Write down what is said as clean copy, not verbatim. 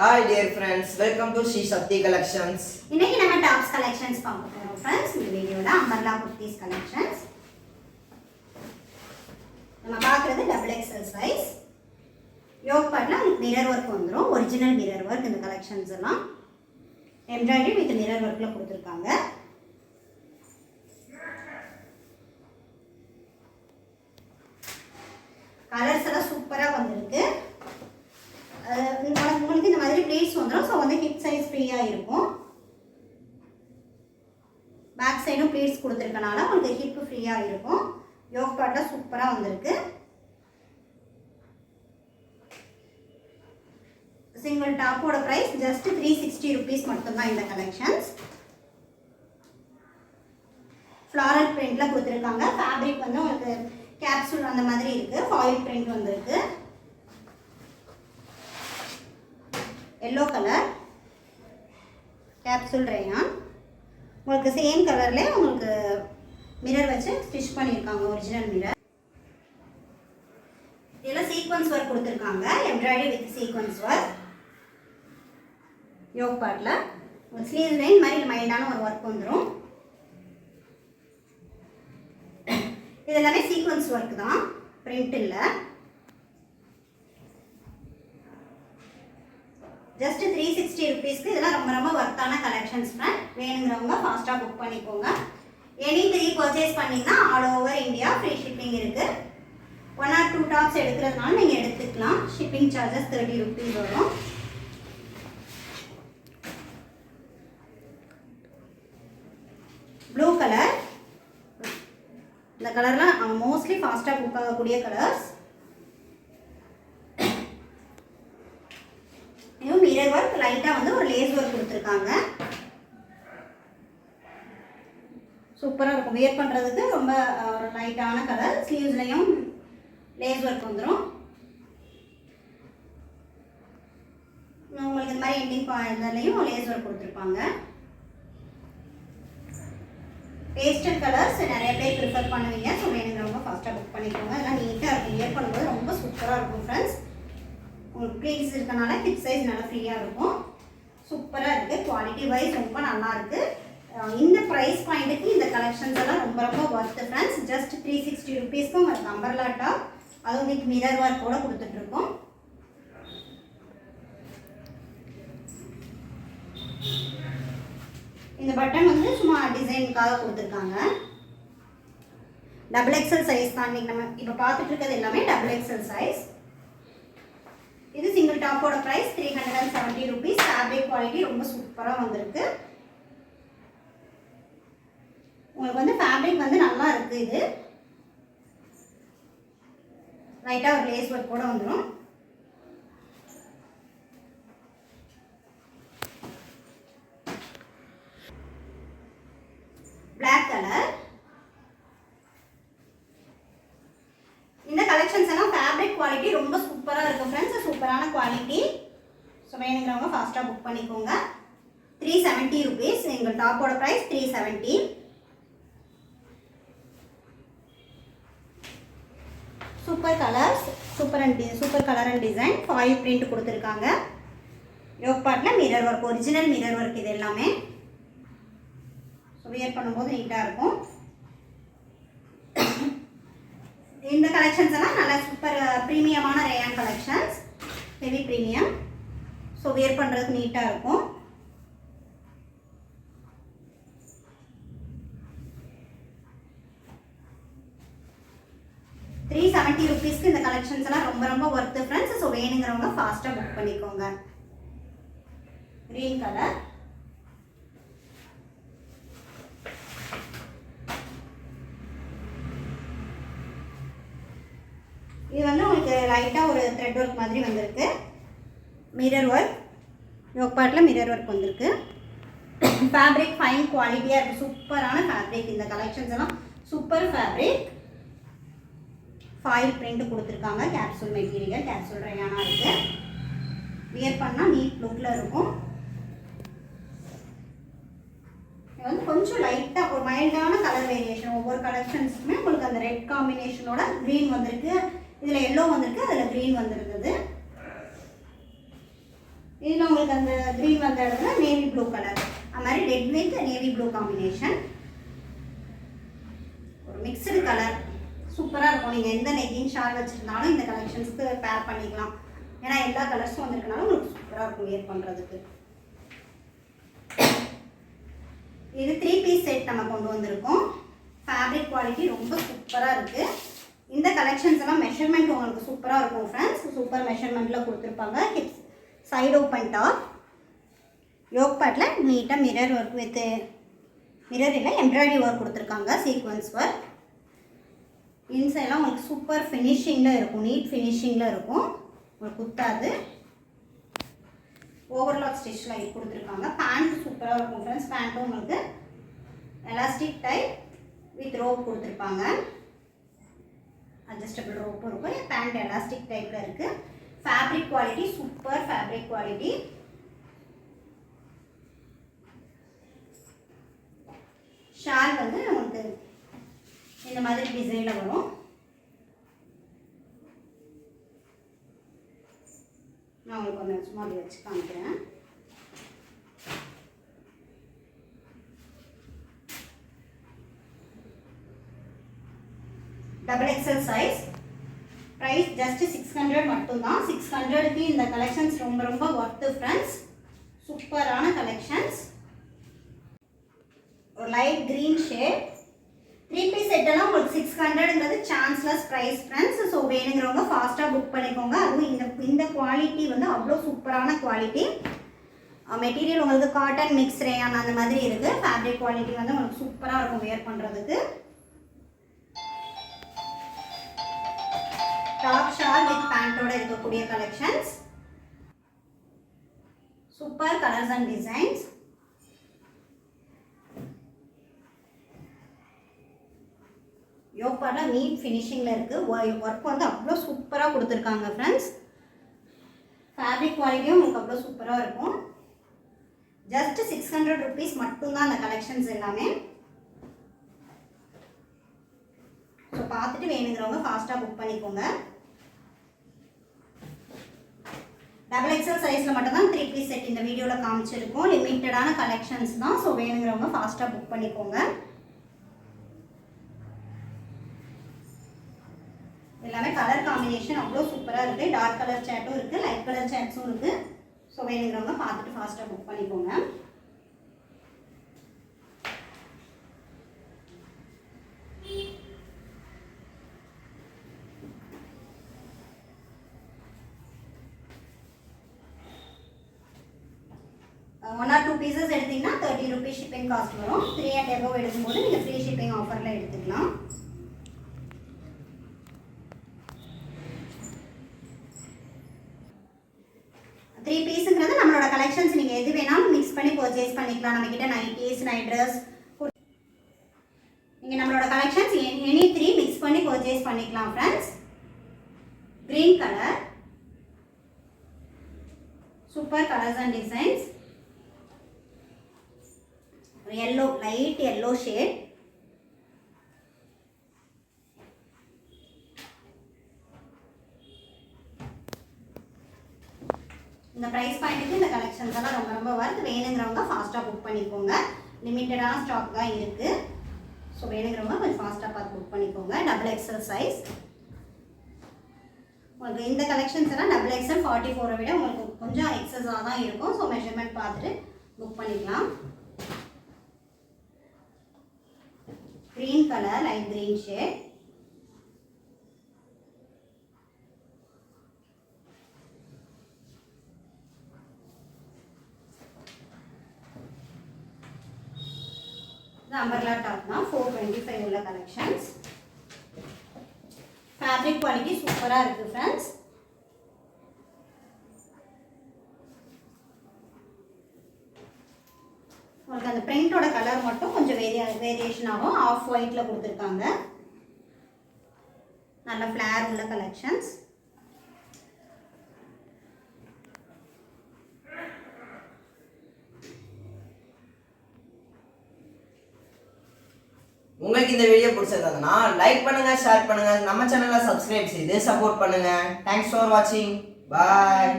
Hi dear friends, welcome to Sri Shakti Collections. இன்னைக்கு நம்ம tops collections பார்க்க போறோம் फ्रेंड्स. இந்த வீடியோல அம்பர்லா குர்தீஸ் கலெக்ஷன்ஸ். நம்ம பார்க்கிறது டபுள் எக்ஸ்எல் சைஸ். யோக் பார்ட்ல மிரர் வர்க் வந்துரும். ஒரிஜினல் மிரர் வர்க் இந்த கலெக்ஷன்ஸ் எல்லாம் எம்ப்ராய்டரி வித் மிரர் வர்க்ல கொடுத்திருக்காங்க. கலர்ஸ் எல்லாம் சூப்பரா வந்திருக்கு. உங்களுக்கு இந்த மாதிரி ப்ளீட்ஸ் வந்துடும். ஸோ வந்து ஹிப் சைஸ் ஃப்ரீயாக இருக்கும். பேக் சைடும் ப்ளீட்ஸ் கொடுத்துருக்கனால உங்களுக்கு ஹிப் ஃப்ரீயாக இருக்கும். யோக் பார்ட்டில் சூப்பராக வந்திருக்கு. சிங்கிள் டாப்போட ப்ரைஸ் ஜஸ்ட் 360 rupees மட்டும்தான் இந்த கலெக்ஷன்ஸ். ஃப்ளாரல் பிரிண்டில் கொடுத்துருக்காங்க. ஃபேப்ரிக் வந்து உங்களுக்கு கேப்சூல் அந்த மாதிரி இருக்குது. ஃபாயில் பிரிண்ட் வந்துருக்கு. Yellow colour capsule rayon. உங்களுக்கு சேம் கலர்லேயே உங்களுக்கு மிரர் வச்சு ஸ்டிச் பண்ணியிருக்காங்க. Original mirror. இதில் சீக்வன்ஸ் ஒர்க் கொடுத்துருக்காங்க. Embroidery with sequins work. Yoke பார்ட்டில் ஒரு ஸ்லீவ் லைன் மாதிரி மைல்டான ஒரு ஒர்க் வந்துடும். இது எல்லாமே சீக்வன்ஸ் ஒர்க் தான், பிரிண்ட் இல்லை. ஜஸ்ட் 360 rupeesக்கு இதெல்லாம் ரொம்ப ரொம்ப ஒர்த்தான கலெக்ஷன்ஸ் ஃப்ரெண்ட். வேணுங்கிறவங்க ஃபாஸ்ட்டாக புக் பண்ணிக்கோங்க. எனி 3 பர்ச்சேஸ் பண்ணிங்கன்னா all over India free shipping இருக்குது. 1 or 2 டாப்ஸ் எடுக்கிறதுனால நீங்கள் எடுத்துக்கலாம். ஷிப்பிங் சார்ஜஸ் 30 rupees வரும். Blue colour. இந்த கலர்லாம் மோஸ்ட்லி ஃபாஸ்ட்டாக புக் ஆகக்கூடிய கலர்ஸ். மிரர் ஒர்க் லைட்டாக வந்து ஒரு லேஸ் ஒர்க் கொடுத்துருக்காங்க. சூப்பராக இருக்கும். வியர் பண்ணுறதுக்கு ரொம்ப ஒரு லைட்டான கலர். ஸ்லீவ்ஸ்லையும் லேஸ் ஒர்க் வந்துடும். உங்களுக்கு இந்த மாதிரி எண்டிங் பாயிண்ட்லையும் லேஸ் ஒர்க் கொடுத்துருப்பாங்க. பேஸ்டல் கலர்ஸ் நிறைய பேர் ப்ரிஃபர் பண்ணுவீங்க. ஸோ வேணுங்கிறவங்க ஃபாஸ்ட்டாக புக் பண்ணிக்கோங்க. இதெல்லாம் நீட்டாக இருக்கும். வியர் பண்ணும்போது ரொம்ப சூப்பராக இருக்கும் ஃப்ரெண்ட்ஸ். உங்களுக்கு ப்ளீட்ஸ் இருக்கனால ஹிப் சைஸ் நல்லா ஃப்ரீயாக இருக்கும். சூப்பராக இருக்குது. குவாலிட்டி வைஸ் ரொம்ப நல்லா இருக்குது. இந்த ப்ரைஸ் பாயிண்ட்டுக்கு இந்த கலெக்ஷன்ஸ் எல்லாம் ரொம்ப ரொம்ப ஒர்த்து ஃப்ரெண்ட்ஸ். ஜஸ்ட் 360 rupeesக்கு உங்களுக்கு அம்பர்லா டாப், அதுவும் வித் மிரர் ஒர்க் கூட கொடுத்துட்ருக்கோம். இந்த பட்டன் வந்து சும்மா டிசைனுக்காக கொடுத்துருக்காங்க. டபுள் எக்ஸ்எல் சைஸ் தான். இன்றைக்கி நம்ம இப்போ பார்த்துட்டு இருக்கிறது எல்லாமே டபுள் எக்ஸ்எல் சைஸ். இது சிங்கிள் டாப்போட ப்ரைஸ் 370 rupees. ஃபேப்ரிக் குவாலிட்டி ரொம்ப சூப்பராக வந்திருக்கு. உங்களுக்கு வந்து ஃபேப்ரிக் வந்து நல்லா இருக்குது. இது லைட்டாக ஒரு லேஸ் ஒர்க் கூட வந்துடும். Black colour. இந்த கலெக்ஷன்ஸ் எல்லாம் ஃபேப்ரிக் குவாலிட்டி ரொம்ப சூப்பராக இருக்கும் ஃப்ரெண்ட்ஸ். சூப்பரான குவாலிட்டி. ஸோ வேணுங்கிறவங்க ஃபாஸ்ட்டாக புக் பண்ணிக்கோங்க. 370 rupees. எங்கள் டாப்போட price 370. Super colours, super colour and design. Foil print கொடுத்துருக்காங்க. யோக் பார்ட்டில் mirror work, original mirror work இது எல்லாமே. ஸோ வியர் பண்ணும்போது நீட்டாக இருக்கும். இந்த கலெக்ஷன்ஸ் எல்லாம் நல்ல சூப்பர் ப்ரீமியமான rayon collections. Heavy premium. So wear பண்ணுறதுக்கு நீட்டாக இருக்கும். ₹370 இந்த கலெக்ஷன்ஸ் எல்லாம் ரொம்ப ரொம்ப ஒர்த்து ஃப்ரெண்ட்ஸ். ஸோ வேணுங்கிறவங்க ஃபாஸ்ட்டாக புக் பண்ணிக்கோங்க. Green colour. இது வந்து உங்களுக்கு லைட்டாக ஒரு த்ரெட் ஒர்க் மாதிரி வந்திருக்கு. Mirror work. யோக் பார்ட்டில் மிரர் ஒர்க் வந்திருக்கு. ஃபேப்ரிக் ஃபைன் குவாலிட்டியாக இருக்குது. சூப்பரான ஃபேப்ரிக். இந்த கலெக்ஷன்ஸ் எல்லாம் சூப்பர் ஃபேப்ரிக். ஃபாயில் பிரிண்ட் கொடுத்துருக்காங்க. கேப்சூல் மெட்டீரியல், கேப்சூல் ரேயானாக இருக்குது. வியர் பண்ணால் நீட் லுக்கில் இருக்கும். இது வந்து கொஞ்சம் லைட்டாக ஒரு மைல்டான கலர் வேரியேஷன். ஒவ்வொரு கலெக்ஷன்ஸுமே உங்களுக்கு அந்த ரெட் காம்பினேஷனோட க்ரீன் வந்திருக்கு. இதில் எல்லோ வந்திருக்கு, அதில் க்ரீன் வந்துருக்குது. இதில் உங்களுக்கு அந்த க்ரீன் வந்த இடத்துல நேவி ப்ளூ கலர், அது மாதிரி red with navy blue combination, ஒரு மிக்சடு கலர் சூப்பராக இருக்கும். நீங்கள் எந்த லெகின் ஷால் வச்சுருந்தாலும் இந்த கலெக்ஷன்ஸ்க்கு பேர் பண்ணிக்கலாம். ஏன்னா எல்லா கலர்ஸும் வந்திருக்கனால உங்களுக்கு சூப்பராக இருக்கும் வியர் பண்ணுறதுக்கு. இது 3 பீஸ் செட் நம்ம கொண்டு வந்திருக்கோம். ஃபேப்ரிக் குவாலிட்டி ரொம்ப சூப்பராக இருக்குது. இந்த கலெக்ஷன்ஸ் எல்லாம் மெஷர்மெண்ட் உங்களுக்கு சூப்பராக இருக்கும் ஃப்ரெண்ட்ஸ். சூப்பர் மெஷர்மெண்ட்டில் கொடுத்துருப்பாங்க. Hips side open top, yoke பார்ட்டில் நீட்டாக மிரர் ஒர்க் வித் மிரர் இல்லை எம்ப்ராய்டரி ஒர்க் கொடுத்துருக்காங்க, சீக்வன்ஸ் ஒர்க். இன்சைட்லாம் உங்களுக்கு சூப்பர் ஃபினிஷிங்கில் இருக்கும், நீட் ஃபினிஷிங்கில் இருக்கும், உங்களுக்கு குத்தாது. ஓவர்லாக் ஸ்டிச்சில் கொடுத்துருக்காங்க. பேண்ட் சூப்பராக இருக்கும் ஃப்ரெண்ட்ஸ். பேண்ட்டும் உங்களுக்கு எலாஸ்டிக் டைப் வித் ரோப் கொடுத்துருப்பாங்க. அட்ஜஸ்டபிள் ரோப்பும் இருக்கும். பேண்ட் எலாஸ்டிக் டைப்பில் இருக்குது. Fabric quality super fabric quality. Shawl வந்து நமக்கு இந்த மாதிரி டிசைனில் வரும். நான் உங்களுக்கு கொஞ்சம் சும்மா அப்படி வச்சு காமிக்கிறேன். Double XL size. Price just 600 மட்டும்தான். 600க்கு இந்த கலெக்ஷன்ஸ் ரொம்ப ரொம்ப ஒர்த்து ஃப்ரெண்ட்ஸ். சூப்பரான கலெக்ஷன்ஸ். ஒரு லைட் க்ரீன் ஷேட் 3 பீஸ் செட்டெல்லாம் உங்களுக்கு 600ங்கிறது சான்ஸ்லெஸ் ப்ரைஸ் ஃப்ரெண்ட்ஸ். ஸோ வேணுங்கிறவங்க ஃபாஸ்ட்டாக புக் பண்ணிக்கோங்க. அதுவும் இந்த குவாலிட்டி வந்து அவ்வளோ சூப்பரான குவாலிட்டி. மெட்டீரியல் உங்களுக்கு காட்டன் மிக்ஸ் ரேயான் அந்த மாதிரி இருக்குது. ஃபேப்ரிக் குவாலிட்டி வந்து உங்களுக்கு சூப்பராக இருக்கும் வேர் பண்ணுறதுக்கு. டாப் ஷால் வித் பேண்டோட இருக்கக்கூடிய collections. Super colours and designs. யோப்பால நீட் ஃபினிஷிங்கில் இருக்குது. ஒர்க் வந்து அவ்வளோ சூப்பராக கொடுத்துருக்காங்க ஃப்ரெண்ட்ஸ். ஃபேப்ரிக் குவாலிட்டியும் உங்களுக்கு அவ்வளோ சூப்பராக இருக்கும். ஜஸ்ட் 600 ருபீஸ் மட்டும்தான் அந்த கலெக்ஷன்ஸ் எல்லாமே. ஸோ பார்த்துட்டு வேணுங்கிறவங்க ஃபாஸ்ட்டாக புக் பண்ணிக்கோங்க. டபுள் எக்ஸல் சைஸில் மட்டும்தான் 3 பீஸ் செட் இந்த வீடியோவில் காமிச்சிருக்கோம். லிமிட்டடான கலெக்ஷன்ஸ் தான். ஸோ வேணுங்கிறவங்க ஃபாஸ்ட்டாக புக் பண்ணிக்கோங்க. எல்லாமே கலர் காம்பினேஷன் அவ்வளோ சூப்பராக இருக்குது. டார்க் கலர் சேட்டும் இருக்குது, லைட் கலர் சேட்ஸும் இருக்குது. ஸோ வேணுங்கிறவங்க பார்த்துட்டு ஃபாஸ்ட்டாக புக் பண்ணிக்கோங்க. ஒன் ஆர் 2 பீசஸ் எடுத்தீங்கன்னா 30 ருபீஸ் ஷிப்பிங் காஸ்ட் வரும். 3 and above எடுக்கும்போது நீங்கள் ஃப்ரீ ஷிப்பிங் ஆஃபரில் எடுத்துக்கலாம். த்ரீ பீஸுங்கிறது நம்மளோட கலெக்ஷன்ஸ். நீங்கள் எது வேணாலும் மிக்ஸ் பண்ணி பர்ச்சேஸ் பண்ணிக்கலாம். நம்மக்கிட்ட நைட்டீஸ், நைட் ட்ரெஸ், நீங்கள் நம்மளோட கலெக்ஷன்ஸ் எனி 3 மிக்ஸ் பண்ணி பர்ச்சேஸ் பண்ணிக்கலாம் friends. Green colour super colours and designs. Yellow light yellow shade. இந்த ப்ரைஸ் பாயிண்ட்டுக்கு இந்த கலெக்ஷன்ஸ் எல்லாம் ரொம்ப ரொம்ப ஒர்த். வேணுங்கிறவங்க ஃபாஸ்ட்டாக புக் பண்ணிக்கோங்க. லிமிட்டடான ஸ்டாக் தான் இருக்குது. ஸோ வேணுங்கிறவங்க கொஞ்சம் ஃபாஸ்ட்டாக பார்த்து புக் பண்ணிக்கோங்க. Double XL size. உங்களுக்கு இந்த கலெக்ஷன்ஸ் எல்லாம் டபுள் எக்ஸல் 44 விட உங்களுக்கு கொஞ்சம் எக்ஸஸாக தான் இருக்கும். ஸோ மெஷர்மெண்ட் பார்த்துட்டு புக் பண்ணிக்கலாம். Green colour light green shade. Umbrella top தான் 425 உள்ள கலெக்ஷன்ஸ். ஃபேப்ரிக் குவாலிட்டி சூப்பராக இருக்குது ஃப்ரெண்ட்ஸ். உங்களுக்கு அந்த பிரிண்டோட கலர் மட்டும் கொஞ்சம் வேரியேஷன் ஆகும். ஆஃப் ஒயிட்டில் கொடுத்துருக்காங்க. நல்ல ஃப்ளேர் உள்ள கலெக்ஷன்ஸ். உங்களுக்கு இந்த வீடியோ பிடிச்சிருந்ததுன்னா லைக் பண்ணுங்க, ஷேர் பண்ணுங்க, நம்ம சேனலை சப்ஸ்கிரைப் செய்து சப்போர்ட் பண்ணுங்க. தேங்க்ஸ் ஃபார் வாட்சிங். பாய்.